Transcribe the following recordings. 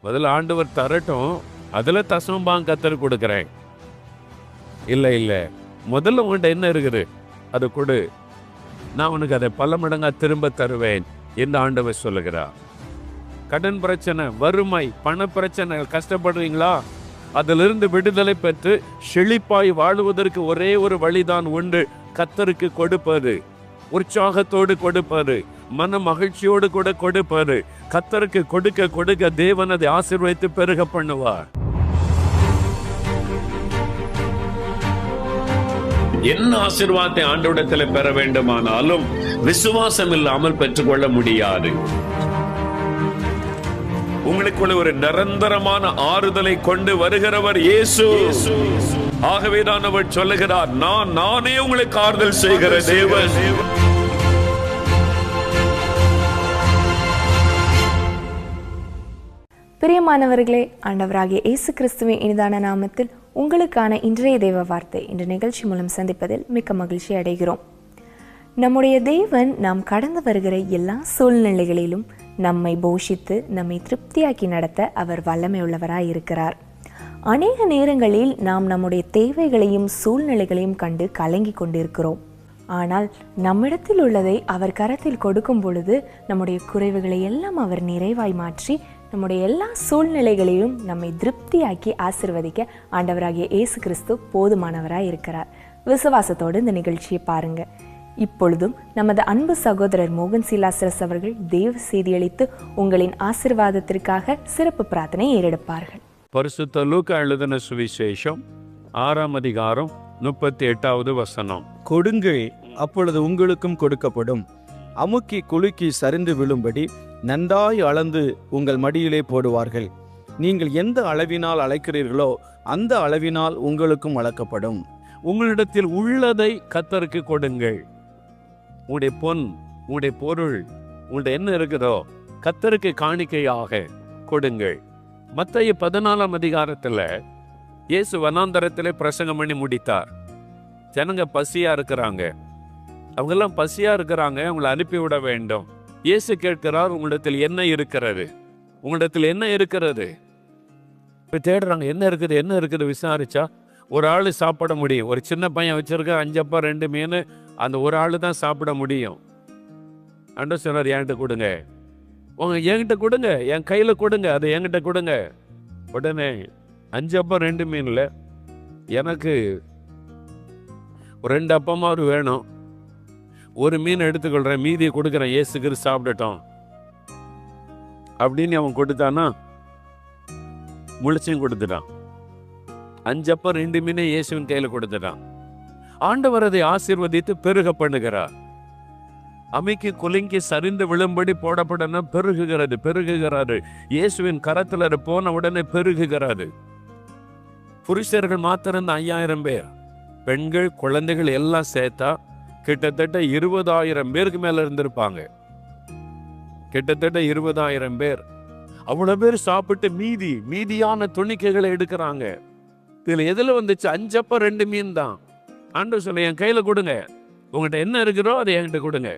முதல்ல ஆண்டவர் தரட்டும், அதுல தசமபாகம் கத்தருக்கு கொடுக்குறேன். இல்ல முதல்ல உங்கள்கிட்ட என்ன இருக்குது அது கொடு, நான் உனக்கு அதை பல மடங்கா திரும்ப தருவேன் என்று ஆண்டவர் சொல்லுகிறார். கடன் பிரச்சனை, வறுமை, பண பிரச்சனை, கஷ்டப்படுறீங்களா? அதிலிருந்து விடுதலை பெற்று செழிப்பாய் வாழுவதற்கு ஒரே ஒரு வழிதான் உண்டு, கத்தருக்கு கொடுப்பது, உற்சாகத்தோடு கொடுப்பது, மன மகிழ்ச்சியோடு கூட கொடுப்பது. கத்தருக்கு கொடுக்க கொடுக்க தேவன் அதை ஆசீர்வதித்து பெருக பண்ணுவார். என்ன ஆசீர்வாதத்தை ஆண்டவரிடத்தில் பெற வேண்டுமானாலும் விசுவாசம் இல்லாமல் பெற்றுக்கொள்ள முடியாது. உங்களுக்குள்ள ஒரு நிரந்தரமான ஆறுதலை கொண்டு வருகிறவர் இயேசு. ஆகவேதான் அவர் சொல்லுகிறார், நானே உங்களுக்கு ஆறுதல் செய்கிற தேவன். பிரியமானவர்களே, ஆண்டவராகிய இயேசு கிறிஸ்துவின் இனிதான நாமத்தில் உங்களுக்கான இன்றைய தேவ வார்த்தை என்ற நிகழ்ச்சி மூலம் சந்திப்பதில் மிக்க மகிழ்ச்சி அடைகிறோம். நம்முடைய தேவன் நாம் கடந்து வருகிற எல்லா சூழ்நிலைகளிலும் நம்மை போஷித்து நம்மை திருப்தியாக்கி நடத்த அவர் வல்லமை உள்ளவராய் இருக்கிறார். அநேக நேரங்களில் நாம் நம்முடைய தேவைகளையும் சூழ்நிலைகளையும் கண்டு கலங்கி கொண்டிருக்கிறோம். ஆனால் நம்மிடத்தில் உள்ளதை அவர் கரத்தில் கொடுக்கும் பொழுது நம்முடைய குறைவுகளை எல்லாம் அவர் நிறைவாய் மாற்றி நம்முடைய எல்லா சூழ்நிலைகளையும் நம்மை திருப்தியாக்கி ஆசீர்வதிக்க ஆண்டவராகிய இயேசு கிறிஸ்து போதுமானவராய் இருக்கிறார். விசுவாசத்தோடு இந்த நிகழ்ச்சியை பாருங்க. இப்பொழுதும் நமது அன்பு சகோதரர் மோகன் சிலாசரஸ் அவர்கள் தேவ செய்தியளித்து உங்களின் ஆசீர்வாதத்திற்காக சிறப்பு பிரார்த்தனை ஏறெடுப்பார்கள். பரிசுத்த லூக்கா எழுதின சுவிசேஷம் 6ஆம் அதிகாரம் 38வது வசனம். கொடுங்கள், அப்பொழுது உங்களுக்கும் கொடுக்கப்படும். அமுக்கி குலுக்கி சரிந்து விழும்படி நன்றாய் அளந்து உங்கள் மடியிலே போடுவார்கள். நீங்கள் எந்த அளவினால் அளக்கிறீர்களோ அந்த அளவினால் உங்களுக்கும் அளக்கப்படும். உங்களிடத்தில் உள்ளதை கர்த்தருக்கு கொடுங்கள். உங்களுடைய பொன், உங்களுடைய பொருள், உங்களுடைய என்ன இருக்குதோ கர்த்தருக்கு காணிக்கையாக கொடுங்கள். மத்தேயு 14ஆம் அதிகாரத்துல இயேசு வனாந்தரத்திலே பிரசங்கம் பண்ணி முடித்தார். ஜனங்க பசியா இருக்கிறாங்க, அவங்கெல்லாம் பசியா இருக்கிறாங்க, அவங்களை அனுப்பிவிட வேண்டும். இயேசு கேட்கிறார், உங்களிடத்தில் என்ன இருக்கிறது? உங்களிடத்தில் என்ன இருக்கிறது? இப்போ தேடுறாங்க, என்ன இருக்குது விசாரிச்சா ஒரு ஆள் சாப்பிட முடியும். ஒரு சின்ன பையன் வச்சிருக்க 5 அப்பம் 2 மீன், அந்த ஒரு ஆள் தான் சாப்பிட முடியும். அண்ட சொன்னார், என்கிட்ட கொடுங்க, என்கிட்ட கொடுங்க, என் கையில் கொடுங்க, அதை என்கிட்ட கொடுங்க. உடனே 5 அப்பம் 2 மீன்ல எனக்கு 2 அப்பமாவது வேணும், ஒரு மீன் எடுத்துக்கொள்றேன், மீதியை கொடுக்குறேன், இயேசு கிறிஸ்து சாப்பிடட்டும் அப்படின்னு அவன் கொடுத்தானா, முழிச்சையும் கொடுத்துட்டான். 5 அப்பம் 2 மீனை இயேசுவின் கையில் கொடுத்துட்டான். ஆண்டவர் அதை ஆசீர்வதித்து பெருக பண்ணுகிறார். அமைக்கு குலுங்கி சரிந்து விழும்படி போடப்படன பெருகுகிறாரு. இயேசுவின் கரத்துல போன உடனே பெருகுகிறாரு. புருஷர்கள் மாத்திரம் 5000 பேர், பெண்கள் குழந்தைகள் எல்லாம் சேர்த்தா கிட்டத்தட்ட 20,000 பேருக்கு மேல இருந்திருப்பாங்க. கிட்டத்தட்ட 20,000 பேர். அவ்வளவு பேர் சாப்பிட்டு மீதியான துணிக்கைகளை எடுக்கிறாங்க. இதுல எதுல வந்துச்சு? 5 அப்பம் 2 மீன் தான். ஆண்டவர் சொல்ல, என் கையில கொடுங்க, உங்கள்கிட்ட என்ன இருக்கிறோ அதை என்கிட்ட கொடுங்க.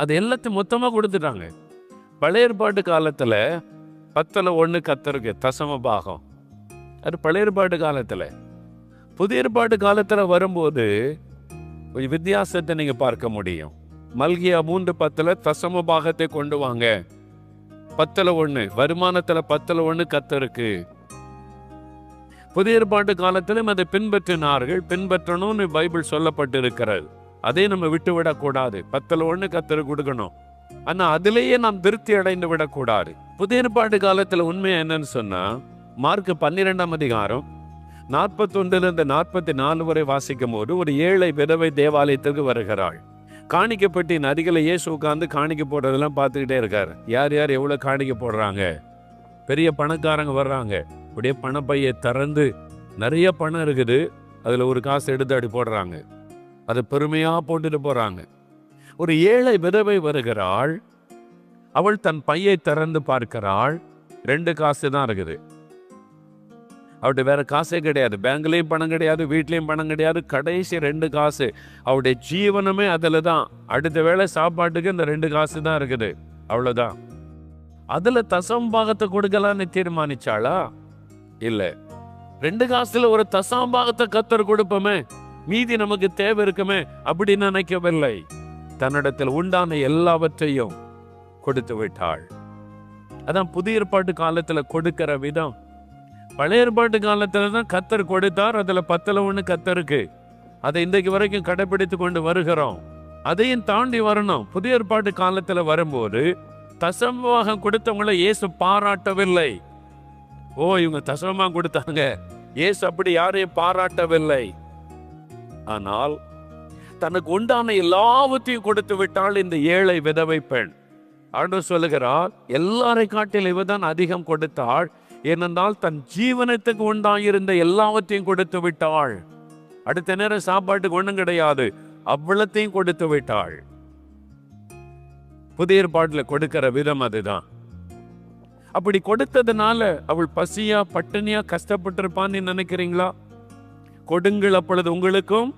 அது எல்லாத்தையும் மொத்தமா கொடுத்துட்டாங்க. பழைய ஏற்பாட்டு காலத்துல 10ல் 1 கர்த்தருக்கு தசம பாகம், அது பழைய ஏற்பாட்டு காலத்துல. புதிய ஏற்பாட்டு காலத்துல வரும்போது கொஞ்சம் வித்தியாசத்தை நீங்க பார்க்க முடியும். மல்கியா 3:10 தசம பாகத்தை கொண்டு வாங்க. 10ல் 1 வருமானத்துல 10ல் 1 கர்த்தருக்கு. புதிய ஏற்பாட்டு காலத்திலும் அதை பின்பற்றணும்னு பைபிள் சொல்லப்பட்டு இருக்கிறது. அதை நம்ம விட்டு விடக்கூடாது. 10ல் 1 கர்த்தருக்கு கொடுக்கணும். ஆனா அதிலேயே நாம் திருப்தி அடைந்து விடக்கூடாது. புதிய ஏற்பாட்டு காலத்துல உண்மை என்னன்னு சொன்னா, மார்க் 12ஆம் அதிகாரம் 41 44 வரை வாசிக்கும் போது ஒரு ஏழை விதவை தேவாலயத்திற்கு வருகிறாள். காணிக்கப்பட்டின் அருகில இயேசு உட்கார்ந்து காணிக்க போடுறதெல்லாம் பார்த்துக்கிட்டே இருக்காரு. யார் எவ்வளவு காணிக்க போடுறாங்க. பெரிய பணக்காரங்க வர்றாங்க, அப்படியே பணப்பையை திறந்து நிறைய பணம் இருக்குது, அதுல ஒரு காசு எடுத்து அப்படி போடுறாங்க, அதை பெருமையா போட்டுட்டு போறாங்க. ஒரு ஏழை விதவை வருகிறாள். அவள் தன் பையை திறந்து பார்க்கிறாள். 2 காசு தான் இருக்குது. அவருடைய வேற காசே கிடையாது. பேங்க்லயும் பணம் கிடையாது, வீட்லயும் பணம் கிடையாது. கடைசி 2 காசு. அவருடைய ஜீவனமே அதுல தான். அடுத்த வேளை சாப்பாட்டுக்கு இந்த 2 காசு தான் இருக்குது, அவ்வளவுதான். அதுல தசம்பாகத்தை கொடுக்கலான்னு தீர்மானிச்சாளா? இல்ல. 2 காசுல ஒரு தசம்பாகத்தை கர்த்தர் கொடுப்போமே, மீதி நமக்கு தேவை இருக்குமே அப்படின்னு நினைக்கவில்லை. தன்னிடத்தில் உண்டான எல்லாவற்றையும் கொடுத்து விட்டாள். அதான் புதிய ஏற்பாட்டு காலத்துல கொடுக்கிற விதம். பழைய ஏற்பாட்டு காலத்துல தான் கர்த்தர் கொடுத்தார், அதுல 10ல் 1 கர்த்தருக்கு. அதை இன்றைக்கு வரைக்கும் கடைபிடித்து கொண்டு வருகிறோம். அதையும் தாண்டி வரணும். புதிய ஏற்பாட்டு காலத்துல வரும்போது தசமபாகம் கொடுத்தவங்களை இயேசு பாராட்டவில்லை. ஓ, இவங்க தசமபாகம் கொடுத்தாங்க, இயேசு அப்படி யாரையும் பாராட்டவில்லை. ஆனால் தனக்கு உண்டான எல்லாவற்றையும் கொடுத்து விட்டால் இந்த ஏழை விதவை பெண். ஆண்டவர் சொல்லுகிறார், எல்லாரை காட்டில் இவதான் அதிகம் கொடுத்தாள். ஏனென்றால் தன் ஜீவனத்துக்கு உண்டாயிருந்த எல்லாவற்றையும் கொடுத்து விட்டாள். அடுத்த நேரம் சாப்பாட்டுக்கு ஒண்ணும் கிடையாது, அவ்வளத்தையும் கொடுத்து விட்டாள். புதிய ஏற்பாட்டுல கொடுக்கிற விதம் அதுதான். அப்படி கொடுத்ததுனால அவள் பசியா பட்டினியா கஷ்டப்பட்டிருப்பான்னு நினைக்கிறீங்களா? கொடுங்கள், அப்பொழுது உங்களுக்கும்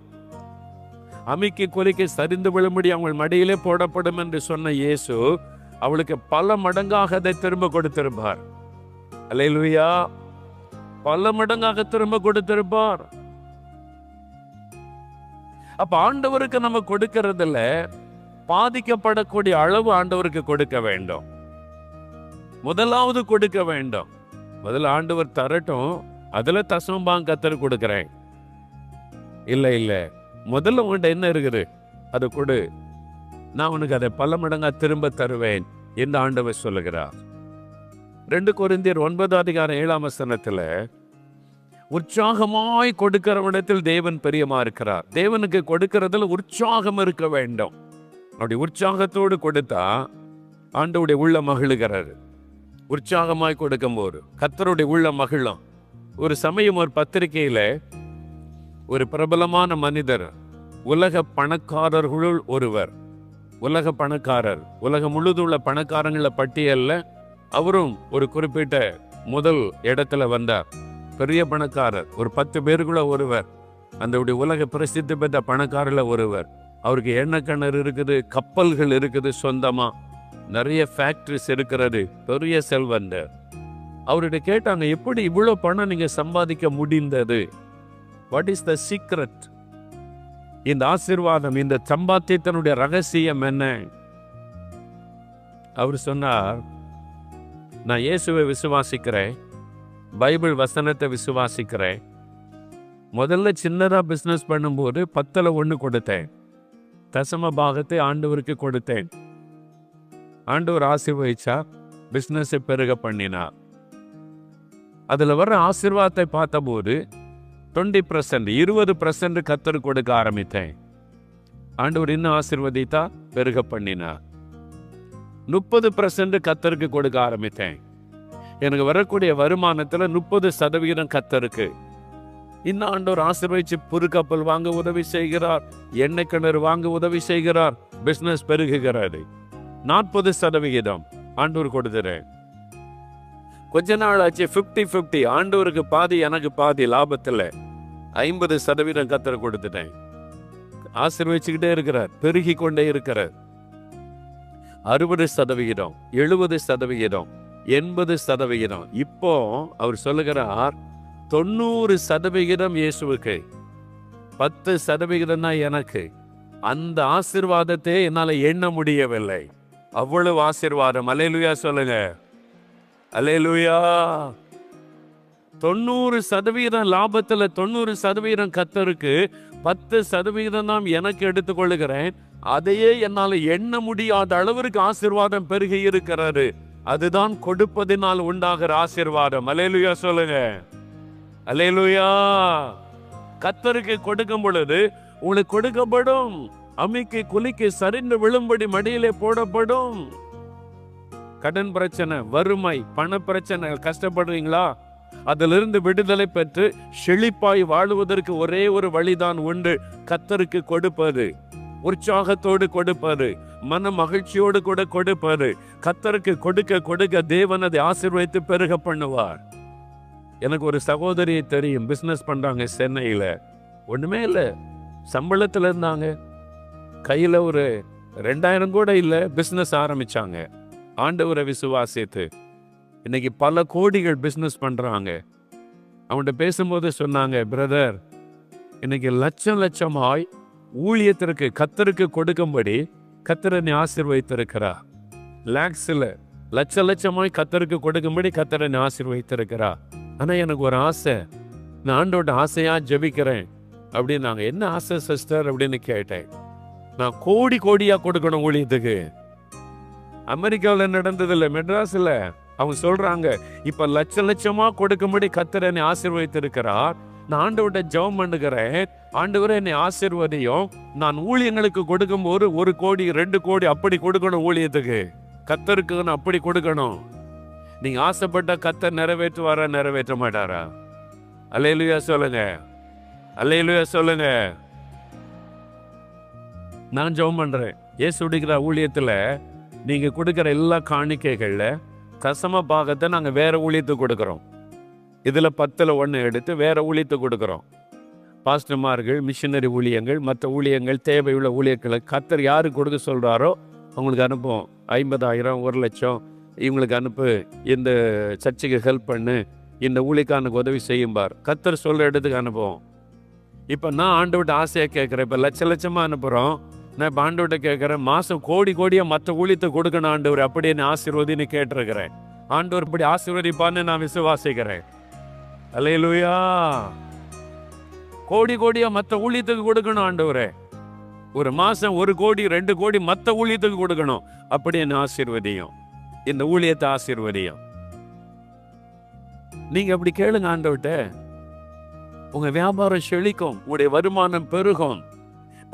அமிக்கி குலைக்கு சரிந்து விழும்படி அவள் மடியிலே போடப்படும் என்று சொன்ன இயேசு அவளுக்கு பல மடங்காக அதை திரும்ப கொடுத்திருப்பார். அல்லேலூயா, பல மடங்காக திரும்ப கொடுத்திருப்பார். அப்ப ஆண்டவருக்கு நம்ம கொடுக்கறதுல பாதிக்கப்படக்கூடிய அளவு ஆண்டவருக்கு கொடுக்க வேண்டும். முதலாவது கொடுக்க வேண்டும். முதல்ல ஆண்டவர் தரட்டும், அதுல தசமபாகம் கர்த்தர் கொடுக்கிறேன். இல்ல, முதல்ல உங்கள்கிட்ட என்ன இருக்குது அதை கொடு, நான் உனக்கு அதை பல மடங்கா திரும்ப தருவேன் என்று ஆண்டவர் சொல்லுகிறார். 2 கொரிந்தியர் 9:7 உற்சாகமாய் கொடுக்கிறவனிடத்தில் தேவன் பிரியமா இருக்கிறார். தேவனுக்கு கொடுக்கிறதுல உற்சாகம் இருக்க வேண்டும். அப்படி உற்சாகத்தோடு கொடுத்தா ஆண்டவருடைய உள்ள மகிழுகிறாரு. உற்சாகமாய் கொடுக்கும் போது கர்த்தருடைய உள்ள மகிழும். ஒரு சமயம் ஒரு பத்திரிகையில ஒரு பிரபலமான மனிதர், உலக பணக்காரர்களுள் ஒருவர், உலக பணக்காரர், உலகம் முழுதுள்ள பணக்காரங்கள பட்டியல்ல அவரும் ஒரு குறிப்பிட்ட முதல் இடத்துல வந்தார். பெரிய பணக்காரர், ஒரு 10 பேருக்குள்ள ஒருவர், அந்த உலக பிரசித்தி பெற்ற பணக்காரர்ல ஒருவர். அவருக்கு எண்ணெய் கிணறு இருக்குது, கப்பல்கள் இருக்குது, சொந்தமா நிறைய ஃபேக்டரிஸ் இருக்கிறது, பெரிய செல்வந்தர். அவர்கிட்ட கேட்டாங்க, எப்படி இவ்வளவு பணம் நீங்க சம்பாதிக்க முடிந்தது? What is the secret? இந்த ஆசீர்வாதம், இந்த சம்பாத்தியத்தினுடைய ரகசியம் என்ன? அவர் சொன்னார், நான் இயேசுவை விசுவாசிக்கிறேன், பைபிள் வசனத்தை விசுவாசிக்கிறேன். முதல்ல சின்னதா பிசினஸ் பண்ணும்போது 10ல் 1 கொடுத்தேன், தசம பாகத்தை ஆண்டவருக்கு கொடுத்தேன். ஆண்டவர் ஆசீர்வதிச்சா, பிசினஸை பெருக பண்ணினார். அதுல வர ஆசீர்வாதத்தை பார்த்தபோது 20%, 20% கர்த்தர் கொடுக்க ஆரம்பித்தேன். ஆண்டவர் இன்னும் ஆசீர்வதித்தா, பெருக பண்ணினார். 30% கர்த்தருக்கு கொடுக்க ஆரம்பித்தேன். எனக்கு வரக்கூடிய வருமானத்துல 30% கர்த்தருக்கு. இன்னும் ஆண்டவர் ஆசீர்வதிச்சு புது கப்பல் வாங்க உதவி செய்கிறார், எண்ணெய் கிணறு வாங்க உதவி செய்கிறார், பிசினஸ் பெருகுகிறது. 40% ஆண்டவர் கொடுத்துறேன். கொஞ்ச நாள் ஆச்சு, 50-50, ஆண்டவருக்கு பாதி எனக்கு பாதி லாபத்துல 50% கர்த்தர் கொடுத்துட்டேன். ஆசீர்வதிச்சுக்கிட்டே இருக்கிறார், பெருகி கொண்டே இருக்கிறார். 60%, 70%, 80%. இப்போ அவர் சொல்லுகிறார், 90% இயேசுவுக்கு, 10% தான் எனக்கு. அந்த ஆசீர்வாதத்தை என்னால எண்ண முடியவில்லை. அவ்வளவு ஆசீர்வாதம். அல்லேலூயா சொல்லுங்க, அல்லேலூயா. 90% லாபத்துல 90% கர்த்தருக்கு, 10% தான் எனக்கு எடுத்துக்கொள்ளுகிறேன். அதையே என்னால எண்ண முடியாத அளவிற்கு ஆசீர்வாதம் பெருகி இருக்கிறாரு. அதுதான் கொடுப்பதினால் உண்டாகிற ஆசீர்வாதம். அல்லேலூயா சொல்லுங்க, அல்லேலூயா. கர்த்தருக்கு கொடுக்கும் பொழுது உங்களுக்கு கொடுக்கப்படும், அமிக்கி குலுக்கி சரிந்து விழும்படி மடியிலே போடப்படும். கடன் பிரச்சனை, வறுமை, பண பிரச்சனை, கஷ்டப்படுறீங்களா? அதிலிருந்து விடுதலை பெற்று செழிப்பாய் வாழுவதற்கு ஒரே ஒரு வழிதான் உண்டு, கர்த்தருக்கு கொடுப்பது, உற்சாகத்தோடு கொடுப்பது, மன மகிழ்ச்சியோடு கூட கொடுப்பது. கர்த்தருக்கு கொடுக்க கொடுக்க தேவன் அதை ஆசீர்வதித்து பெருக பண்ணுவார். எனக்கு ஒரு சகோதரியை தெரியும், பிசினஸ் பண்றாங்க சென்னையில. ஒண்ணுமே இல்லை, சம்பளத்துல இருந்தாங்க, கையில ஒரு 2000 கூட இல்லை, பிசினஸ் ஆரம்பிச்சாங்க. ஆண்டவரை விசுவாசித்து இன்னைக்கு பல கோடிகள் பிசினஸ் பண்றாங்க. அவன்கிட்ட பேசும்போது சொன்னாங்க, பிரதர், இன்னைக்கு லட்சம் லட்சமாய் ஊழியத்திற்கு கர்த்தருக்கு கொடுக்கும்படி கர்த்தர் என்னை ஆசீர்வதித்திருக்கிறா. லேக்ஸ்ல லட்ச லட்சமாய் கர்த்தருக்கு கொடுக்கும்படி கர்த்தர் என்னை ஆசீர்வதித்திருக்கிறா. ஆனா எனக்கு ஒரு ஆசை, நான் ஆண்டோட ஆசையா ஜெபிக்கிறேன் அப்படின்னு. நாங்க என்ன ஆசை சிஸ்டர் அப்படின்னு கேட்டேன். நான் கோடி கோடியா கொடுக்கணும் ஊழியத்துக்கு. அமெரிக்காவில் நடந்தது இல்லை, மெட்ராஸ்ல அவங்க சொல்றாங்க, இப்ப லட்ச லட்சமா கொடுக்கும்படி கர்த்தர் என்னை ஆசீர்வதித்திருக்கிறார். நான் ஆண்டவர்கிட்ட ஜெபம் பண்ணுகிறேன், ஆண்டவரே என்னை ஆசீர்வதியும். நான் ஊழியங்களுக்கு கொடுக்கும் போது 1 கோடி 2 கோடி அப்படி கொடுக்கணும் ஊழியத்துக்கு. கர்த்தருக்கு அப்படி கொடுக்கணும். நீங்க ஆசைப்பட்ட கர்த்தர் நிறைவேற்றுவாரா நிறைவேற்ற மாட்டாரா? அல்லேலூயா சொல்லுங்க, அல்லேலூயா சொல்லுங்க. நான் ஜெபம் பண்றேன், இயேசு உடைக்கிற ஊழியத்துல நீங்க கொடுக்கிற எல்லா காணிக்கைகள்ல தசம பாகத்தை நாங்க வேற ஊழியத்துக்கு கொடுக்கிறோம். இதுல 10ல் 1 எடுத்து வேற ஊழியத்துக்கு கொடுக்கிறோம். பாஸ்டர்மார்கள், மிஷினரி ஊழியங்கள், மற்ற ஊழியங்கள், தேவையுள்ள ஊழியர்களை கர்த்தர் யாருக்கு கொடுக்க சொல்றாரோ அவங்களுக்கு அனுப்புவோம். 50,000 1 லட்சம் இவங்களுக்கு அனுப்பு, இந்த சர்ச்சுக்கு ஹெல்ப் பண்ணு, இந்த ஊழியக்காரனுக்கு உதவி செய்யும்பார். கர்த்தர் சொல்ற இடத்துக்கு அனுப்புவோம். இப்போ நான் ஆண்டவர்கிட்ட ஆசையாக கேட்குறேன், இப்போ லட்ச லட்சமாக அனுப்புகிறோம். நான் இப்போ ஆண்டவர்கிட்ட கேட்குறேன், மாதம் கோடி கோடியாக மற்ற ஊழியத்தை கொடுக்கணும் ஆண்டவர், அப்படியே நான் ஆசீர்வதின்னு கேட்டிருக்கிறேன். ஆண்டவர் இப்படி ஆசீர்வதிப்பான்னு நான் விசுவாசிக்கிறேன். அல்லேலூயா. கோடி கோடியா மற்ற ஊழியத்துக்கு கொடுக்கணும் ஆண்டவரே. ஒரு மாசம் 1 கோடி 2 கோடி மற்ற ஊழியத்துக்கு கொடுக்கணும். அப்படியே நான் ஆசீர்வதியும், இந்த ஊழியத்தை ஆசீர்வதியும். நீங்க அப்படி கேளுங்க ஆண்டவர்கிட்ட. உங்க வியாபாரம் செழிக்கும், உங்களுடைய வருமானம் பெருகும்.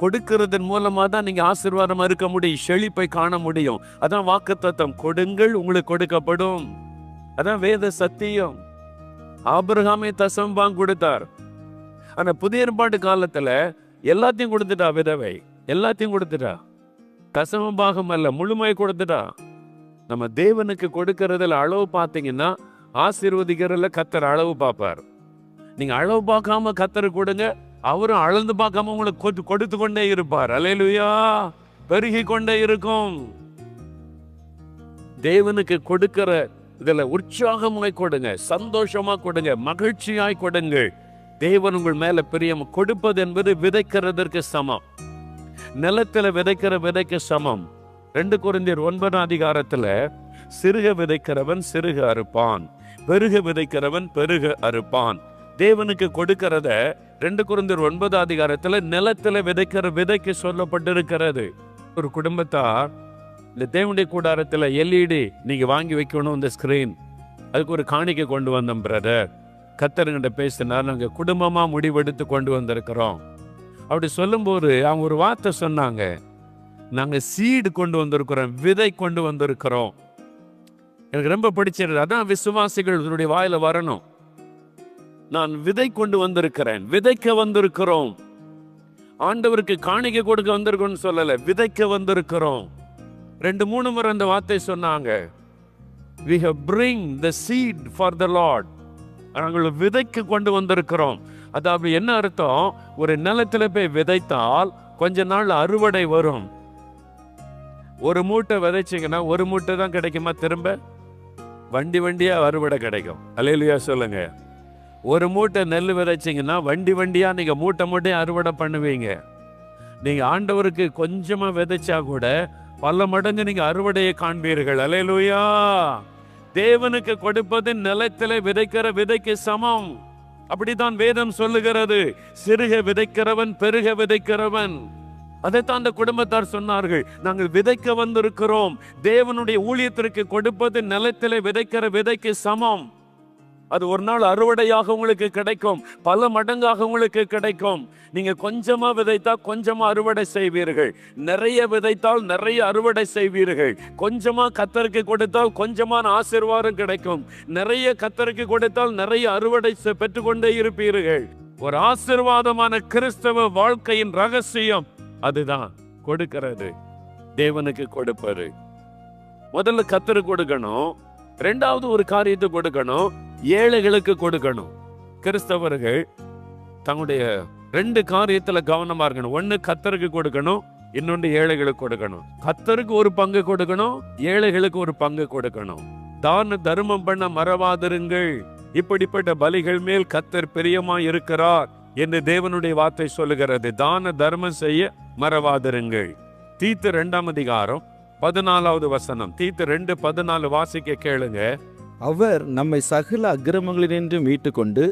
கொடுக்கிறதன் மூலமா தான் நீங்க ஆசீர்வாதமா இருக்க முடியும், செழிப்பை காண முடியும். அதான் வாக்குத்தத்தம், கொடுங்கள் உங்களுக்கு கொடுக்கப்படும். அதான் வேத சத்தியம். ஆபிரகாமே தசம்பாகம் கொடுத்தார். ஆனா புதிய ஏற்பாட்டு காலத்துல எல்லாத்தையும் கொடுத்துட்டா விதவை, எல்லாத்தையும் கொடுத்துட்டா. தசமபாகம் அல்ல, முழுமை கொடுத்துட்டா. நம்ம தேவனுக்கு கொடுக்கறதுல அளவு பார்த்தீங்கன்னா ஆசீர்வதிக்கிறதுல கர்த்தர் அளவு பார்ப்பார். நீங்க அளவு பார்க்காம கர்த்தர் கொடுங்க, அவரும் அளந்து பார்க்காம உங்களுக்கு கொடுத்து கொண்டே இருப்பார். அல்லேலூயா. பெருகி கொண்டே இருக்கும். தேவனுக்கு கொடுக்கிற இதுல உற்சாகமாய் கொடுங்க, சந்தோஷமா கொடுங்க, மகிழ்ச்சியாய் கொடுங்கள். தேவன் உங்கள் மேல பிரியம். கொடுப்பது என்பது விதைக்கிறதற்கு சமம். நிலத்துல விதைக்கிற விதைக்கு சமம். 2 கொரிந்தியர் 9 அதிகாரத்துல சிறுக விதைக்கிறவன் சிறுக அறுப்பான், பெருக விதைக்கிறவன் பெருக அறுப்பான். தேவனுக்கு கொடுக்கிறத 2 கொரிந்தியர் 9 அதிகாரத்துல நிலத்துல விதைக்கிற விதைக்கு சொல்லப்பட்டிருக்கிறது. ஒரு குடும்பத்தார் இந்த தேவனுடைய கூடாரத்துல LED நீங்க வாங்கி வைக்கணும், இந்த ஸ்கிரீன், அதுக்கு ஒரு காணிக்கை கொண்டு வந்தோம் பிரதர். கர்த்தர்கிட்ட பேசினார், நாங்க குடும்பமா முடிவெடுத்து கொண்டு வந்திருக்கிறோம். அப்படி சொல்லும்போது அவங்க ஒரு வார்த்தை சொன்னாங்க, நாங்க சீடு கொண்டு வந்திருக்கிறோம், விதை கொண்டு வந்திருக்கிறோம். எனக்கு ரொம்ப பிடிச்சிருது. அதான் விசுவாசிகள் வாயில வரணும். நான் விதை கொண்டு வந்திருக்கிறேன், விதைக்க வந்திருக்கிறோம். ஆண்டவருக்கு காணிக்கை கொடுக்க வந்திருக்கோம்னு சொல்லல, விதைக்க வந்திருக்கிறோம். 2-3 முறை அந்த வார்த்தை சொன்னாங்க. We have bring the seed for the Lord. நாங்கள் விதைக்கு கொண்டு வந்திருக்கிறோம். அதாவது என்ன அர்த்தம்? ஒரு நிலத்துல போய் விதைத்தால் கொஞ்ச நாள் அறுவடை வரும். ஒரு மூட்டை விதைச்சிங்கன்னா 1 மூட்டை தான் கிடைக்குமா? திரும்ப வண்டி வண்டியா அறுவடை கிடைக்கும். அல்லேலூயா சொல்லுங்க. 1 மூட்டை நெல் விதைச்சிங்கன்னா வண்டி வண்டியா நீங்க மூட்டை மூட்டையா அறுவடை பண்ணுவீங்க. நீங்க ஆண்டவருக்கு கொஞ்சமா விதைச்சா கூட பல மடங்கு நீங்க அறுவடையை காண்பீர்கள். அல்லேலூயா. தேவனுக்கு கொடுப்பது நிலத்திலே விதைக்கிற விதைக்கு சமம். அப்படித்தான் வேதம் சொல்லுகிறது. சிறுக விதைக்கிறவன் பெருக விதைக்கிறவன். அதைத்தான் அந்த குடும்பத்தார் சொன்னார்கள், நாங்கள் விதைக்க வந்திருக்கிறோம். தேவனுடைய ஊழியத்திற்கு கொடுப்பது நிலத்திலே விதைக்கிற விதைக்கு சமம். அது ஒரு நாள் அறுவடையாக உங்களுக்கு கிடைக்கும், பல மடங்காக உங்களுக்கு கிடைக்கும். நீங்க கொஞ்சமா விதைத்தா கொஞ்சமா அறுவடை செய்வீர்கள், நிறைய விதைத்தால் நிறைய அறுவடை செய்வீர்கள். கொஞ்சமா கர்த்தருக்கு கொடுத்தால் கொஞ்சமான ஆசீர்வாதம் கிடைக்கும், நிறைய கர்த்தருக்கு கொடுத்தால் நிறைய அறுவடை பெற்றுக்கொண்டே இருப்பீர்கள். ஒரு ஆசீர்வாதமான கிறிஸ்தவ வாழ்க்கையின் ரகசியம் அதுதான், கொடுக்கிறது, தேவனுக்கு கொடுப்பது. முதல்ல கர்த்தருக்கு கொடுக்கணும், 2வது ஒரு காரியத்தை கொடுக்கணும், ஏழைகளுக்கு கொடுக்கணும். கிறிஸ்தவர்கள் தங்களுடைய 2 காரியத்துல கவனமா இருக்கணும். 1 கர்த்தருக்கு கொடுக்கணும், இன்னொன்று ஏழைகளுக்கு கொடுக்கணும். கர்த்தருக்கு ஒரு பங்கு கொடுக்கணும், ஏழைகளுக்கு ஒரு பங்கு கொடுக்கணும். தான தர்மம் பண்ண மறவாதிருங்கள், இப்படிப்பட்ட பலிகள் மேல் கர்த்தர் பிரியமா இருக்கிறார் என்று தேவனுடைய வார்த்தை சொல்லுகிறது. தான தர்மம் செய்ய மறவாதிருங்கள். தீத்து 2ஆம் அதிகாரம் 14வது வசனம். தீத்து 2:14 வாசிக்க கேளுங்க. அவர் நம்மை சகல அக்கிரமங்களினின்று மீட்டுக்கொண்டு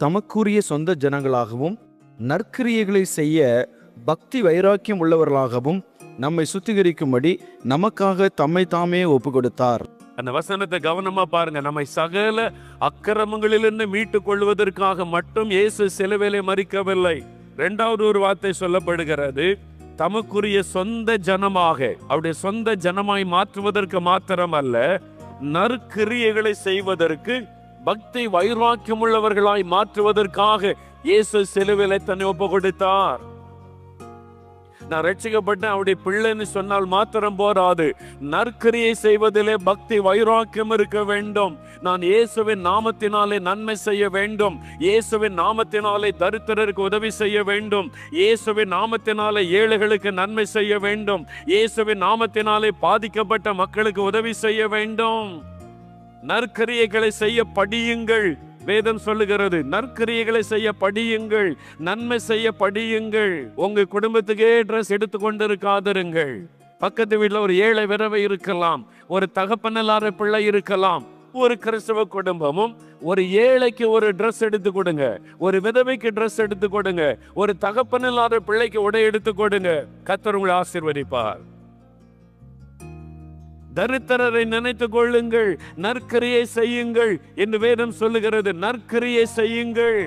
தமக்குரிய சொந்த ஜனங்களாகவும் நற்கிரியைகளை செய்ய பக்தி வைராக்கியம் உள்ளவர்களாகவும் நம்மை சுத்திகரிக்கும்படி நமக்காக தம்மை தாமே ஒப்பு கொடுத்தார். அந்த வசனத்தை கவனமா பாருங்க. நம்மை சகல அக்கிரமங்களிலிருந்து மீட்டுக் கொள்வதற்காக மட்டும் இயேசு சிலுவையிலே மரிக்கவில்லை. 2வது ஒரு வார்த்தை சொல்லப்படுகிறது, தமக்குரிய சொந்த ஜனமாக, அவருடைய சொந்த ஜனமாய் மாற்றுவதற்கு மாத்திரம் அல்ல, நற்கிரியைகளை செய்வதற்கு பக்தி வைராக்கியம் உள்ளவர்களாய் மாற்றுவதற்காக இயேசு சிலுவையிலே தன்னை ஒப்பு கொடுத்தார். நான் ரட்சிக்கப்பட்டேன், அவருடைய பிள்ளைன்னு சொன்னால் மாத்திரம் போராது, நற்கிரியை செய்வதிலே பக்தி வைராக்கியம் இருக்க வேண்டும். நான் இயேசுவின் நாமத்தினாலே நன்மை செய்ய வேண்டும், இயேசுவின் நாமத்தினாலே தரித்திரருக்கு உதவி செய்ய வேண்டும், இயேசுவின் நாமத்தினாலே ஏழைகளுக்கு நன்மை செய்ய வேண்டும், இயேசுவின் நாமத்தினாலே பாதிக்கப்பட்ட மக்களுக்கு உதவி செய்ய வேண்டும். நற்கிரியைகளை செய்ய படியுங்கள். வேதம் சொல்லுகிறது, நற்கிரியைகளை செய்ய படியுங்கள், நன்மை செய்ய படியுங்கள். உங்க குடும்பத்துக்கே ட்ரெஸ் எடுத்து கொண்டு இருக்காதிருங்கள். பக்கத்து வீட்டுல ஒரு ஏழை விதவை இருக்கலாம், ஒரு தகப்பனில்லாத பிள்ளை இருக்கலாம். ஒரு கிறிஸ்தவ குடும்பமும் ஒரு ஏழைக்கு ஒரு ட்ரெஸ் எடுத்து கொடுங்க, ஒரு விதவைக்கு ட்ரெஸ் எடுத்து கொடுங்க, ஒரு தகப்பனில்லாத பிள்ளைக்கு உடை எடுத்து கொடுங்க. கர்த்தர் உங்களை ஆசீர்வதிப்பார். தரித்திரரை நினைத்துக் கொள்ளுங்கள், நற்கிரியை செய்யுங்கள் என்று வேதம் சொல்லுகிறது. நற்கிரியை செய்யுங்கள்.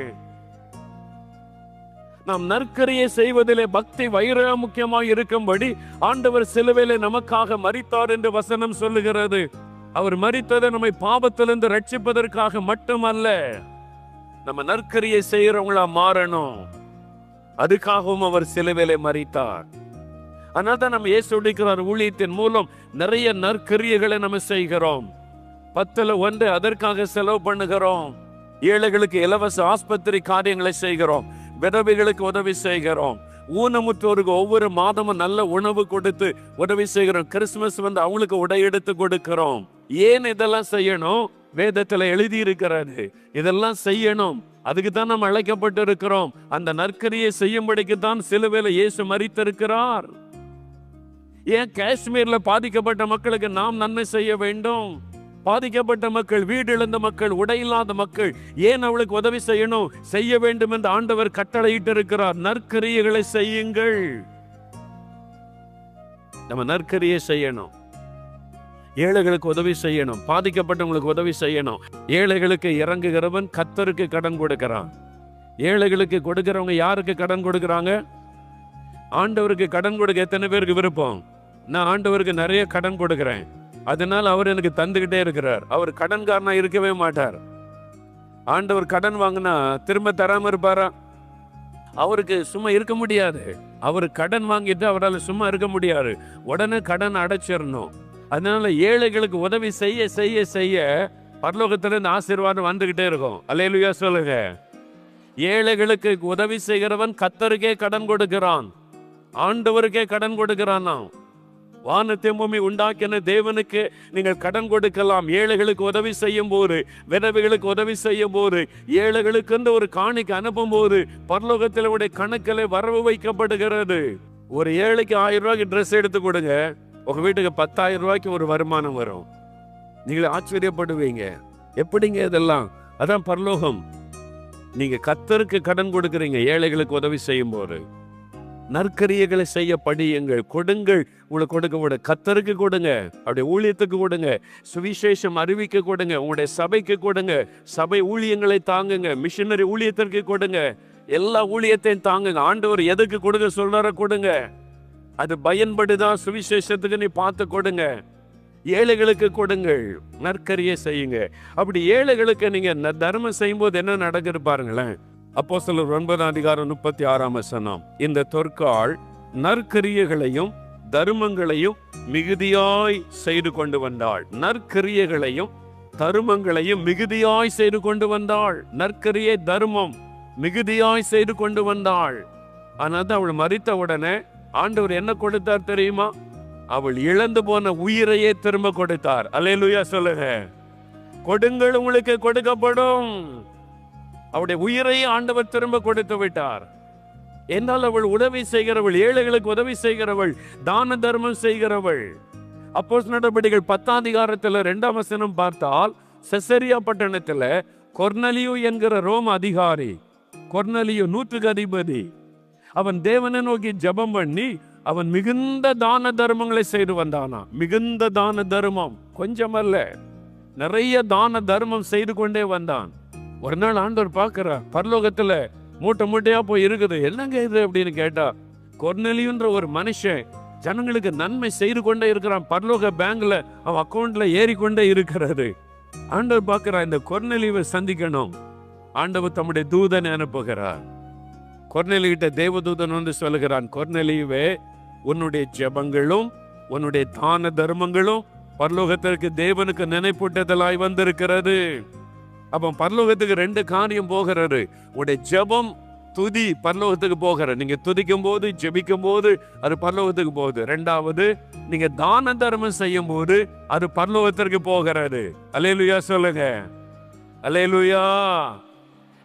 நாம் நற்கிரியை செய்வதிலே பக்தி வைராக்கியமாய் இருக்கும்படி ஆண்டவர் சிலுவையிலே நமக்காக மரித்தார் என்று வசனம் சொல்லுகிறது. அவர் மரித்ததை நம்மை பாவத்திலிருந்து ரட்சிப்பதற்காக மட்டுமல்ல, நம்ம நற்கிரியை செய்யறவங்களா மாறணும், அதுக்காகவும் அவர் சிலுவையிலே மரித்தார். அதனால தான் நம்ம இயேசுவின் ஊழியத்தின் மூலம் நிறைய நற்கிரியைகளை நம்ம செய்கிறோம். 10ல் 1 அதற்காக செலவு பண்ணுகிறோம். ஏழைகளுக்கு இலவச ஆஸ்பத்திரி காரியங்களை செய்கிறோம், விதவைகளுக்கு உதவி செய்கிறோம், ஊனமுற்றோருக்கு ஒவ்வொரு மாதமும் நல்ல உணவு கொடுத்து உதவி செய்கிறோம். கிறிஸ்துமஸ் அவங்களுக்கு உடை எடுத்து கொடுக்கிறோம். ஏன் இதெல்லாம் செய்யணும்? வேதத்துல எழுதி இருக்கிறது, இதெல்லாம் செய்யணும். அதுக்கு தான் நம்ம அழைக்கப்பட்டு இருக்கிறோம். அந்த நற்கிரியை செய்யும்படிக்கு தான் சிலுவையில இயேசு மரித்திருக்கிறார். ஏன் காஷ்மீர்ல பாதிக்கப்பட்ட மக்களுக்கு நாம் நன்மை செய்ய வேண்டும்? பாதிக்கப்பட்ட மக்கள், வீடு இழந்த மக்கள், உடை இல்லாத மக்கள், ஏன் அவளுக்கு உதவி செய்யணும், செய்ய வேண்டும் என்று ஆண்டவர் கட்டளையிட்டு இருக்கிறார். நற்கிரியைகளை செய்யுங்கள். நம்ம நற்கிரியை செய்யணும், ஏழைகளுக்கு உதவி செய்யணும், பாதிக்கப்பட்டவங்களுக்கு உதவி செய்யணும். ஏழைகளுக்கு இறங்குகிறவன் கர்த்தருக்கு கடன் கொடுக்கிறான். ஏழைகளுக்கு கொடுக்கிறவங்க யாருக்கு கடன் கொடுக்கிறாங்க? ஆண்டவருக்கு கடன் கொடுக்க எத்தனை பேருக்கு விருப்பம்? நான் ஆண்டவருக்கு நிறைய கடன் கொடுக்கிறேன், அதனால அவர் எனக்கு தந்துகிட்டே இருக்கிறார். அவர் கடன்காரனா இருக்கவே மாட்டார். ஆண்டவர் கடன் வாங்கினா திரும்ப தராம இருப்பாரா? அவருக்கு சும்மா இருக்க முடியாது. அவர் கடன் வாங்கிட்டு அவரால் சும்மா இருக்க முடியாது, உடனே கடன் அடைச்சிடணும். அதனால ஏழைகளுக்கு உதவி செய்ய செய்ய செய்ய பரலோகத்திலிருந்து ஆசீர்வாதம் வந்துகிட்டே இருக்கும். அல்லேலூயா சொல்லுங்க. ஏழைகளுக்கு உதவி செய்கிறவன் கர்த்தருக்கே கடன் கொடுக்கிறான், ஆண்டவருக்கே கடன் கொடுக்கிறான். வானத்தை பூமி உண்டாக்கின தேவனுக்கு நீங்கள் கடன் கொடுக்கலாம். ஏழைகளுக்கு உதவி செய்யும் போது, விதவைகளுக்கு உதவி செய்யும் போது, ஏழைகளுக்கு ஒரு காணிக்கை அனுப்பும் போது பரலோகத்தில் உடைய கணக்கில் வரவு வைக்கப்படுகிறது. ஒரு ஏழைக்கு 1000 ரூபாய்க்கு ட்ரெஸ் எடுத்து கொடுங்க, உங்க வீட்டுக்கு 10,000 ரூபாய்க்கு ஒரு வருமானம் வரும். நீங்களே ஆச்சரியப்படுவீங்க, எப்படிங்க இதெல்லாம்? அதான் பரலோகம். நீங்க கர்த்தருக்கு கடன் கொடுக்குறீங்க ஏழைகளுக்கு உதவி செய்யும் போது. நற்கிரியைகளை செய்ய படியுங்கள், கொடுங்கள். உங்களுக்கு கொடுக்க விட கர்த்தருக்கு கொடுங்க, அப்படியே ஊழியத்துக்கு கொடுங்க, சுவிசேஷம் அறிவிக்க கொடுங்க, உங்களுடைய சபைக்கு கொடுங்க, சபை ஊழியங்களை தாங்குங்க, மிஷனரி ஊழியத்திற்கு கொடுங்க, எல்லா ஊழியத்தையும் தாங்குங்க. ஆண்டவர் எதுக்கு கொடுங்க சொல்றார கொடுங்க, அது பயன்படுதான் சுவிசேஷத்துக்கு நீ பார்த்து கொடுங்க. ஏழைகளுக்கு கொடுங்கள், நற்கரியை செய்யுங்க. அப்படி ஏழைகளுக்கு நீங்க தர்மம் செய்யும் போது என்ன நடக்குது பாருங்களேன். அப்போஸ்தலர் 9ஆம் அதிகாரம் 36ஆம் வசனம். இந்த தொற்காள் நற்கிரியைகளையும் தர்மங்களையும் மிகுதியாய் செய்து கொண்டு வந்தாள். நற்கிரியைகளையும் தர்மங்களையும் மிகுதியாய் செய்து கொண்டு வந்தாள். நற்கிரியை தர்மம் மிகுதியாய் செய்து கொண்டு வந்தாள். ஆனால் அவள் மரித்த உடனே ஆண்டவர் என்ன கொடுத்தார் தெரியுமா? அவள் இழந்து போன உயிரையே திரும்ப கொடுத்தார். அல்லேலூயா சொல்லுங்க. கொடுங்கள் உங்களுக்கு கொடுக்கப்படும். அவருடைய உயிரையே ஆண்டவர் திரும்ப கொடுத்து விட்டார். என்றால் அவள் உதவி செய்கிறவள், ஏழைகளுக்கு உதவி செய்கிறவள், தான தர்மம் செய்கிறவள். அப்போஸ்தலர் நடபடிகள் 10ஆம் அதிகாரத்துல 2ஆம் வசனம் பார்த்தால், செசரியா பட்டணத்துல கொர்நலியு என்கிற ரோம அதிகாரி, கொர்நலியு 100க்கு அதிபதி, அவன் தேவனை நோக்கி ஜெபம் பண்ணி அவன் மிகுந்த தான தர்மங்களை செய்து வந்தானா. மிகுந்த தான தர்மம், கொஞ்சமல்ல, நிறைய தான தர்மம் செய்து கொண்டே வந்தான். ஒரு நாள் ஆண்டவர் பார்க்கிறார், பரலோகத்துல மூட்டை மூட்டையா போய் இருக்குது. என்னங்க இது அப்படின்னு கேட்டா, கொர்நலியுன்ற ஒரு மனுஷன் ஜனங்களுக்கு நன்மை செய்து கொண்டே இருக்கிறான். பரலோக பேங்க்ல அவன் அக்கௌண்ட்ல ஏறிக்கொண்டே இருக்கிறது. ஆண்டவர் பார்க்கிறார், இந்த கொர்நலியுவை சந்திக்கணும். ஆண்டவர் தம்முடைய தூதனை அனுப்புகிறார். கொர்நேலியுகிட்ட தேவதூதன் வந்து சொல்லுகிறான், கொர்நேலியுவே, உன்னுடைய ஜெபங்களும் உன்னுடைய தான தர்மங்களும் பரலோகத்திற்கு தேவனுக்கு நினைப்பூட்டுதலாய் வந்திருக்கிறது. அப்ப பரலோகத்துக்கு 2 காரியம் போகிறது. உடைய ஜெபம், துதி பரலோகத்துக்கு போகிறது. நீங்க துதிக்கும் போது, ஜெபிக்கும் போது அது பரலோகத்துக்கு போகுது. 2வது, நீங்க தான தர்மம் செய்யும் போது அது பரலோகத்திற்கு போகிறது. அல்லேலூயா சொல்லுங்க. அல்லேலூயா.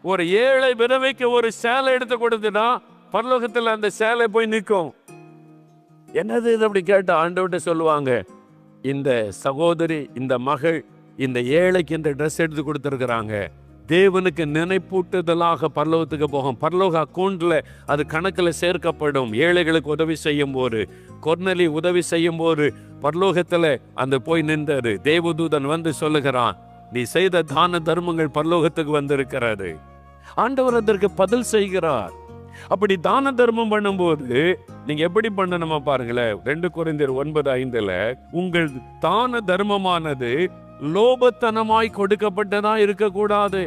ஒரு ஏழை விதவைக்கு ஒரு சேலை எடுத்து கொடுத்துனா பரலோகத்துல அந்த சேலை போய் நிற்கும். என்னது இது அப்படி கேட்ட ஆண்டவர்கிட்ட சொல்லுவாங்க, இந்த சகோதரி, இந்த மகள் இந்த ஏழைக்கு இந்த ட்ரெஸ் எடுத்து கொடுத்துருக்குறாங்க. தேவனுக்கு நினைப்பூட்டுதலாக பரலோகத்துக்கு போகும். பரலோக அக்கௌண்ட்ல அது கணக்கில் சேர்க்கப்படும். ஏழைகளுக்கு உதவி செய்யும் போது, கொர்நேலி உதவி செய்யும் போது பரலோகத்துல அந்த போய் நின்றது. தேவதூதன் வந்து சொல்லுகிறான், நீ செய்த தான தர்மங்கள் பரலோகத்துக்கு வந்திருக்கிறது. ஆண்டவர் அதற்கு பதில் செய்கிறார். அப்படி தான தர்மம் பண்ணும்போது நீங்க எப்படி பண்ணணுமா பாருங்களேன். 2 கொரிந்தியர் 9:5 உங்கள் தான தர்மமானது லோபத்தனமாய் கொடுக்கப்பட்டதா இருக்கக்கூடாது,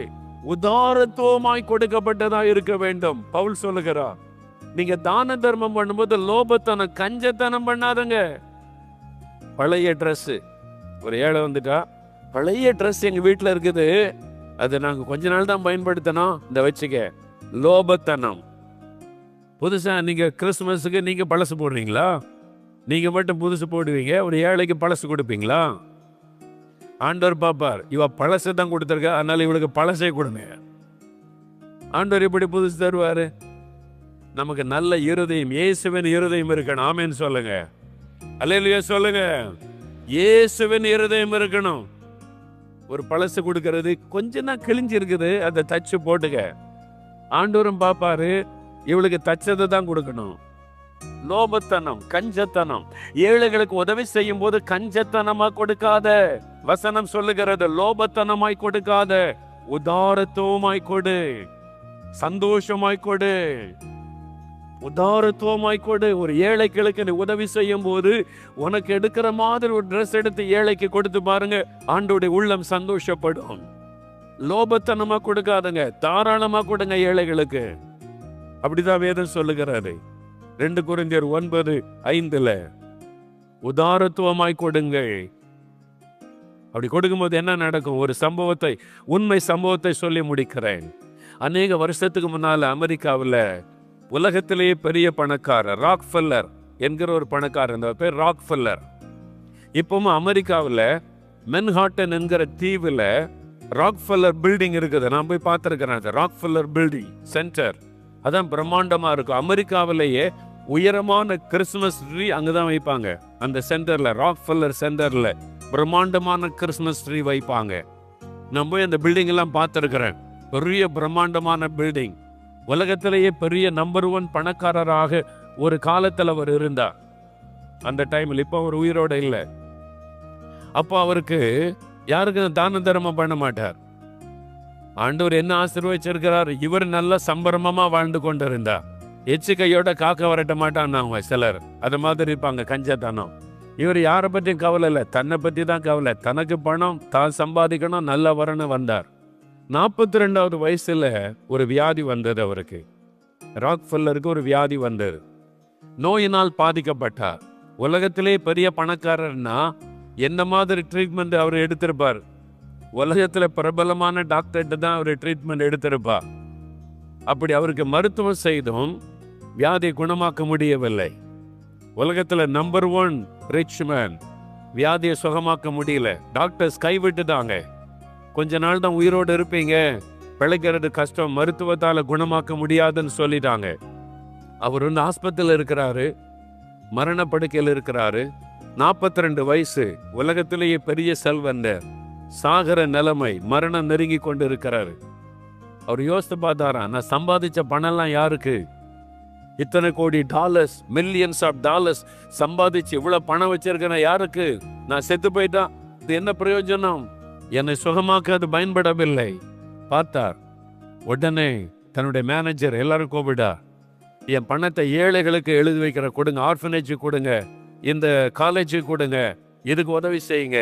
உதாரத்துவமாய் கொடுக்கப்பட்டதா இருக்க வேண்டும். பவுல் சொல்லுகிறார், நீங்க தான தர்மம் பண்ணும்போது லோபத்தனம், கஞ்சத்தனம் பண்ணாதங்க. பழைய ட்ரெஸ், ஒரு ஏழை வந்துட்டா, பழைய ட்ரெஸ் எங்க வீட்டுல இருக்குது, அது நாங்க கொஞ்ச நாள் தான் பயன்படுத்தணும், இந்த வச்சுக்க. லோபத்தனம். புதுசா நீங்க கிறிஸ்துமஸுக்கு நீங்க பழசு போடுறீங்களா? நீங்க மட்டும் புதுசு போடுவீங்க, ஒரு ஏழைக்கு பழசு கொடுப்பீங்களா? ஆண்டவர் பாப்பார், இவ பழசை தான் கொடுத்துருக்க, அதனால இவளுக்கு பழசை கொடுங்க. ஆண்டவர் எப்படி புதுசு தருவாரு? நமக்கு நல்ல இருதயம், இயேசுவின் இருதயம் இருக்கணும். ஆமென் சொல்லுங்க. அல்லேலூயா சொல்லுங்க. இயேசுவின் இருதயம் இருக்கணும். ஒரு பழசு கொடுக்கறது கொஞ்சம் தான் கிழிஞ்சு இருக்குது, அதை தச்சு போட்டுக்க. ஆண்டவரும் பாப்பாரு, இவளுக்கு தச்சதை தான் கொடுக்கணும். லோபத்தனம், கஞ்சத்தனம். ஏழைகளுக்கு உதவி செய்யும் போது கஞ்சத்தனமா கொடுக்காத. வசனம் சொல்லுகிறது, லோபத்தனமாய் கொடுக்காத, உதாரத்துவமாய் கொடு, சந்தோஷமாய் கொடு, உதாரத்துவமாய் கொடு. ஒரு ஏழைகளுக்கு நீ உதவி செய்யும் போது உனக்கு எடுக்கிற மாதிரி ஒரு ட்ரெஸ் எடுத்து ஏழைக்கு கொடுத்து பாருங்க, ஆண்டோடைய உள்ளம் சந்தோஷப்படும். லோபத்தனமா கொடுக்காதுங்க, தாராளமா கொடுங்க ஏழைகளுக்கு. அப்படிதான் வேதம் சொல்லுகிறாரு. 2 கொரிந்தியர் 9:5 உதாரத்துவமாய் கொடுங்கள். அப்படி கொடுக்கும்போது என்ன நடக்கும்? ஒரு சம்பவத்தை, உண்மை சம்பவத்தை சொல்லி முடிக்கிறேன். அநேக வருஷத்துக்கு முன்னால அமெரிக்காவில் உலகத்திலேயே பெரிய பணக்காரர் ராக்ஃபெல்லர் என்கிற ஒரு பணக்காரர், அந்த பேர் ராக்ஃபெல்லர். இப்பவும் அமெரிக்காவில் மென்ஹாட்டன் என்கிற தீவில் ராக்ஃபெல்லர் பில்டிங் இருக்குது. நான் போய் பார்த்துருக்கிறேன். ராக்ஃபெல்லர் பில்டிங் சென்டர், அதான் பிரம்மாண்டமா இருக்கும். அமெரிக்காவிலேயே உயரமான கிறிஸ்துமஸ் ட்ரீ அங்கதான் வைப்பாங்க. அந்த சென்டர்ல, ராக்ஃபெல்லர் சென்டர்ல பிரம்மாண்டமான கிறிஸ்துமஸ் ட்ரீ வைப்பாங்க. நான் போய் அந்த பில்டிங் எல்லாம் பார்த்துருக்கிறேன். பெரிய பிரம்மாண்டமான பில்டிங். உலகத்திலேயே பெரிய நம்பர் 1 பணக்காரராக ஒரு காலத்தில் அவர் இருந்தார். அந்த டைம்ல, இப்போ அவர் உயிரோட இல்லை. அப்போ அவருக்கு யாருக்கும் தான தர்மம் பண்ண மாட்டார். ஆண்டவர் என்ன ஆசீர்வதிச்சிருக்கிறார், இவர் நல்ல சம்பரமமா வாழ்ந்து கொண்டு இருந்தார். எச்சு கையோட காக்க வரட்ட மாட்டான் சிலர், அது மாதிரி இருப்பாங்க, கஞ்சத்தனம். இவர் யாரை பற்றியும் கவலை இல்லை, தன்னை பற்றி தான் கவலை. தனக்கு பணம், தான் சம்பாதிக்கணும், நல்ல வரணும் வந்தார். 42வது வயசுல ஒரு வியாதி வந்தது அவருக்கு. ராக்ஃபெல்லருக்கு ஒரு வியாதி வந்தது. நோயினால் பாதிக்கப்பட்டார். உலகத்திலே பெரிய பணக்காரர்னா என்ன மாதிரி ட்ரீட்மெண்ட் அவர் எடுத்திருப்பார்? உலகத்துல பிரபலமான டாக்டர்கிட்ட தான் அவர் ட்ரீட்மெண்ட் எடுத்திருப்பார். அப்படி அவருக்கு மருத்துவம் செய்தும் வியாதியை குணமாக்க முடியவில்லை. உலகத்துல நம்பர் 1 ரிச் மேன். வியாதியை சுகமாக்க முடியல, டாக்டர்ஸ் கைவிட்டுட்டாங்க. கொஞ்ச நாள் தான் உயிரோடு இருப்பீங்க, பிழைக்கிறது கஷ்டம், மருத்துவத்தால குணமாக்க முடியாதுன்னு சொல்லிட்டாங்க. அவர் வந்து ஆஸ்பத்திரியில் இருக்கிறாரு, மரணப்படுக்கையில் இருக்கிறாரு. 42 வயசு, உலகத்திலேயே பெரிய செல்வந்தர், சாகர நிலைமை, மரணம் நெருங்கி கொண்டு இருக்கிறாரு. அவர் யோசித்து பார்த்தாரா, நான் சம்பாதிச்ச பணம்லாம் யாருக்கு? இத்தனை கோடி டாலர்ஸ், மில்லியன்ஸ் ஆஃப் டாலர்ஸ் சம்பாதிச்சு இவ்வளவு பணம் வச்சிருக்கிறேன் யாருக்கு? நான் செத்து போயிட்டா இது என்ன பிரயோஜனம்? என்னை சுகமாக்க அது பயன்படவில்லை. பார்த்தார். உடனே தன்னுடைய மேனேஜர் எல்லாரும் கூப்பிடா, என் பணத்தை ஏழைகளுக்கு எழுதி வைக்கிற கொடுங்க, ஆர்ஃபனேஜ் கொடுங்க, இந்த காலேஜுக்கு கொடுங்க, இதுக்கு உதவி செய்யுங்க.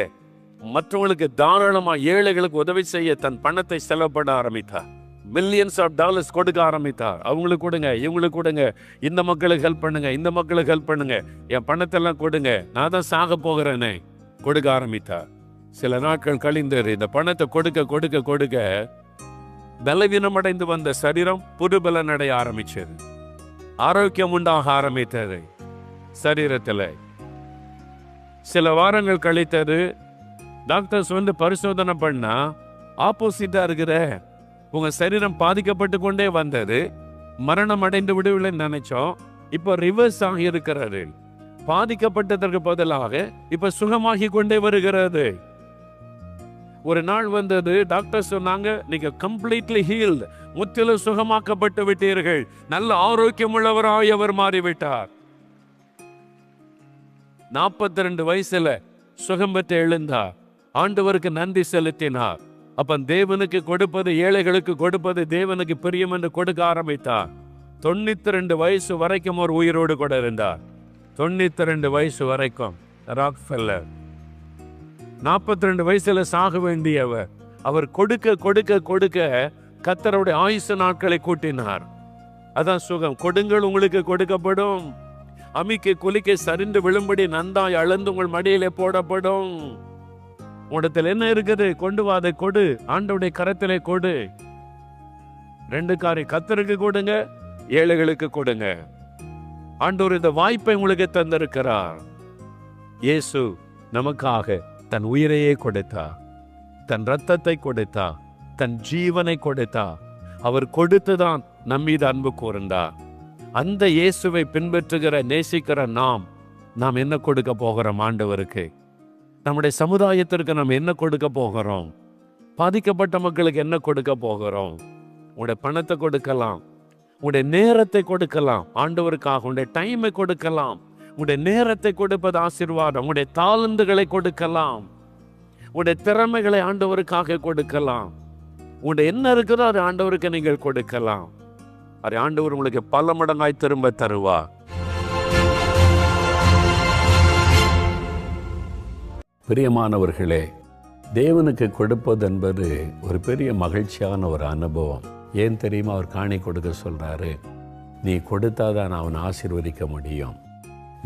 மற்றவங்களுக்கு தாராளமா ஏழைகளுக்கு உதவி செய்ய தன் பணத்தை செலவுபட ஆரம்பித்தார். மில்லியன்ஸ் ஆஃப் டாலர்ஸ் கொடுக்க ஆரம்பித்தார். அவங்களுக்கு கொடுங்க, இவங்களுக்கு கொடுங்க, இந்த மக்களுக்கு ஹெல்ப் பண்ணுங்க, இந்த மக்களுக்கு ஹெல்ப் பண்ணுங்க, என் பணத்தெல்லாம் கொடுங்க, நான் தான் சாக போகிறேனே, கொடுக்க ஆரம்பித்தார். சில நாட்கள் கழிந்தது. இந்த பணத்தை கொடுக்க கொடுக்க கொடுக்க பலவீனமடைந்து வந்த சரீரம் புதுபலன் அடைய ஆரம்பிச்சது. ஆரோக்கியம் உண்டாக ஆரம்பித்தது சரீரத்தில். சில வாரங்கள் கழித்தது. டாக்டர்ஸ் வந்து பரிசோதனை பண்ணா ஆப்போசிட்டா இருக்கிற உங்க சரீரம் பாதிக்கப்பட்டு கொண்டே வந்தது. மரணம் அடைந்து விடவில்லை நினைச்சோம், இப்ப ரிவர்ஸ் ஆகி இருக்கிறது. பாதிக்கப்பட்டதற்கு பதிலாக இப்ப சுகமாகி கொண்டே வருகிறது. ஒரு நாள் வந்தது, டாக்டர் சொன்னாங்க, நீங்க கம்ப்ளீட்லி ஹீல்ட், முற்றிலும் சுகமாக்கப்பட்டு விட்டீர்கள், நல்ல ஆரோக்கியம் உள்ளவராய் அவர் மாறிவிட்டார். 42 வயசுல சுகம் பெற்று எழுந்தார். ஆண்டவருக்கு நன்றி செலுத்தினார். அப்ப தேவனுக்கு கொடுப்பது, ஏழைகளுக்கு கொடுப்பது தேவனுக்கு பிரியம் என்று கொடுக்க ஆரம்பித்தார். 92 வயசு வரைக்கும் ஒரு உயிரோடு கூட இருந்தார். 92 வயசு வரைக்கும். ராக்ஃபெல்லர் 42 வயசுல சாக வேண்டியவர். அவர் கொடுக்க கொடுக்க கொடுக்க கர்த்தருடைய ஆயுசு நாட்களை கூட்டினார். அதான் சுகம். கொடுங்கள் உங்களுக்கு கொடுக்கப்படும், அமிக்கு குலிக்க சரிந்து விழும்படி நன்றாய் அளந்து உங்கள் மடியிலே போடப்படும். உடத்தில் என்ன இருக்குது? கொண்டு வா, அதை கொடு, ஆண்டவருடைய கரத்திலே கொடு. 2 காரியம், கர்த்தருக்கு கொடுங்க, ஏழைகளுக்கு கொடுங்க. ஆண்டவர் இந்த வாய்ப்பை உங்களுக்கு தந்திருக்கிறார். இயேசு நமக்காக தன் உயிரையே கொடுத்தார், தன் இரத்தத்தை கொடுத்தார், தன் ஜீவனை கொடுத்தார். அவர் கொடுத்துதான் நம் மீது அன்பு கூர்ந்தார். அந்த இயேசுவை பின்பற்றுகிற நேசிக்கிற நாம் என்ன கொடுக்க போகிறோம் ஆண்டவருக்கு? நம்முடைய சமுதாயத்திற்கு நாம் என்ன கொடுக்க போகிறோம்? பாதிக்கப்பட்ட மக்களுக்கு என்ன கொடுக்க போகிறோம்? உங்களுடைய பணத்தை கொடுக்கலாம், உங்களுடைய நேரத்தை கொடுக்கலாம், ஆண்டவருக்காக உங்களுடைய டைமை கொடுக்கலாம். உங்களுடைய நேரத்தை கொடுப்பது ஆசீர்வாதம். உங்களுடைய தாளந்துகளை கொடுக்கலாம், உங்களுடைய திறமைகளை ஆண்டவருக்காக கொடுக்கலாம். உங்களுடைய என்ன இருக்குதோ அது ஆண்டவருக்கு நீங்கள் கொடுக்கலாம். அது ஆண்டவர் உங்களுக்கு பல மடங்காய் திரும்ப தருவார். பிரியமானவர்களே, தேவனுக்கு கொடுப்பது என்பது ஒரு பெரிய மகிழ்ச்சியான ஒரு அனுபவம். ஏன் தெரியுமா? அவர் காணி கொடுக்க சொல்றாரு. நீ கொடுத்தாதான் அவனை ஆசீர்வதிக்க முடியும்.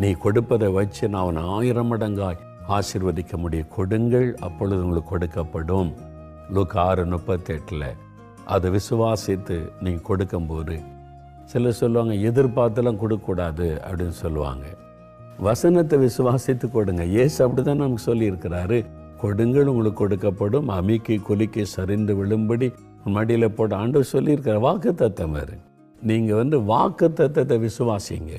நீ கொடுப்பதை வச்சு நான் அவனை 1000 மடங்காய் ஆசீர்வதிக்க முடியும். கொடுங்கள், அப்பொழுது உங்களுக்கு கொடுக்கப்படும். லூக்கா 6:38. அதை விசுவாசித்து நீங்கள் கொடுக்கும்போது, சிலர் சொல்லுவாங்க எதிர்பார்த்தெல்லாம் கொடுக்கக்கூடாது அப்படின்னு சொல்லுவாங்க. வசனத்தை விசுவாசித்து கொடுங்க. இயேசு அப்படிதான் நமக்கு சொல்லியிருக்கிறாரு. கொடுங்கள், உங்களுக்கு கொடுக்கப்படும், அமிக்கி குலுக்கி சரிந்து விழும்படி மடியில் போட்டு ஆண்டவர் சொல்லியிருக்கிற வாக்கு தத்தம் வேறு. நீங்கள் வாக்கு தத்தத்தை விசுவாசிங்க.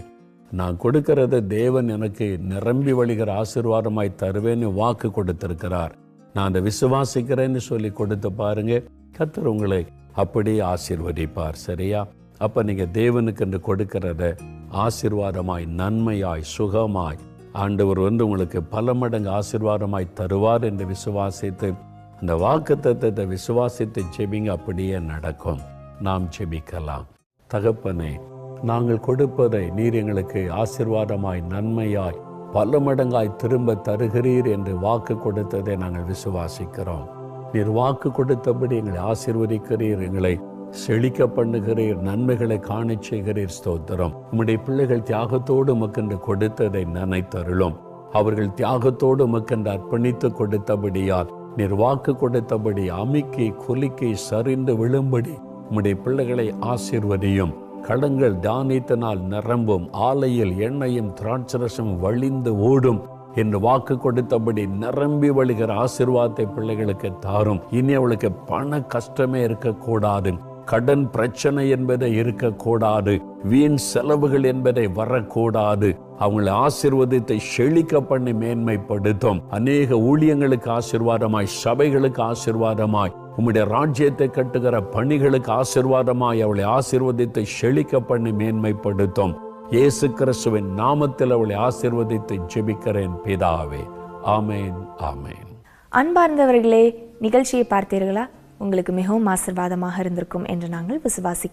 நான் கொடுக்கறத தேவன் எனக்கு நிரம்பி வழிகிற ஆசீர்வாதமாய் தருவேன்னு வாக்கு கொடுத்திருக்கிறார். நான் அதை விசுவாசிக்கிறேன்னு சொல்லி கொடுத்து பாருங்க, கர்த்தர் உங்களை அப்படி ஆசீர்வதிப்பார். சரியா? அப்போ நீங்கள் தேவனுக்கு என்று கொடுக்கிறத ஆசீர்வாதமாய், நன்மையாய், சுகமாய் ஆண்டவர் உங்களுக்கு பல மடங்கு ஆசீர்வாதமாய் தருவார் என்று விசுவாசித்து அந்த வாக்கு தத்தத்தை விசுவாசித்து செபிங்க. அப்படியே நடக்கும். நாம் செபிக்கலாம். தகப்பனே, நாங்கள் கொடுப்பதை நீர் எங்களுக்கு ஆசீர்வாதமாய், நன்மையாய், பல மடங்காய் திரும்ப தருகிறீர் என்று வாக்கு கொடுத்ததை நாங்கள் விசுவாசிக்கிறோம். நீர் வாக்கு கொடுத்தபடி எங்களை ஆசீர்வதிக்கிறீர், எங்களை செழிக்க பண்ணுகிறீர், நன்மைகளை காணச் செய்கிறீர். ஸ்தோத்திரம். உம்முடைய பிள்ளைகள் தியாகத்தோடு உமக்கென்று கொடுத்ததை நினைத்தருளும். அவர்கள் தியாகத்தோடு உமக்கென்று அர்ப்பணித்து கொடுத்தபடியால் நீர் வாக்கு கொடுத்தபடி அமிக்கி குலுக்கி சரிந்து விழும்படி உம்முடைய பிள்ளைகளை ஆசீர்வதியும். கடங்கள் தானியத்தினால் நிரம்பும், ஆலையில் எண்ணெயும் திராட்சரசம் வழிந்து ஓடும் என்று வாக்கு கொடுத்தபடி நிரம்பி வழிகிற ஆசீர்வாதத்தை பிள்ளைகளுக்கு தாரும். இனி அவளுக்கு பண கஷ்டமே இருக்கக்கூடாது, கடன் பிரச்சனை என்பதை இருக்கக்கூடாது, வீண் செலவுகள் என்பதை வரக்கூடாது. அவங்களை ஆசீர்வாதத்தை செழிக்க பண்ணி மேன்மைப்படுத்தும். அநேக ஊழியங்களுக்கு ஆசீர்வாதமாய், சபைகளுக்கு ஆசீர்வாதமாய், உம்முடைய ராஜ்யத்தை கட்டுகிற பணிகளுக்கு ஆசீர்வாதமாய் அவளை ஆசீர்வாதத்தை செழிக்க பண்ணி மேன்மைப்படுத்தும். இயேசு கிறிஸ்துவின் நாமத்தில் அவளை ஆசீர்வதித்து ஜெபிக்கிறேன் பிதாவே. ஆமேன், ஆமேன். அன்பார்ந்தவர்களே, நிகழ்ச்சியை பார்த்தீர்களா? உங்களுக்கு மிகவும் ஆசீர்வாதமாக இருந்திருக்கும் என்று நாங்கள் விசுவாசிக்கிறோம்.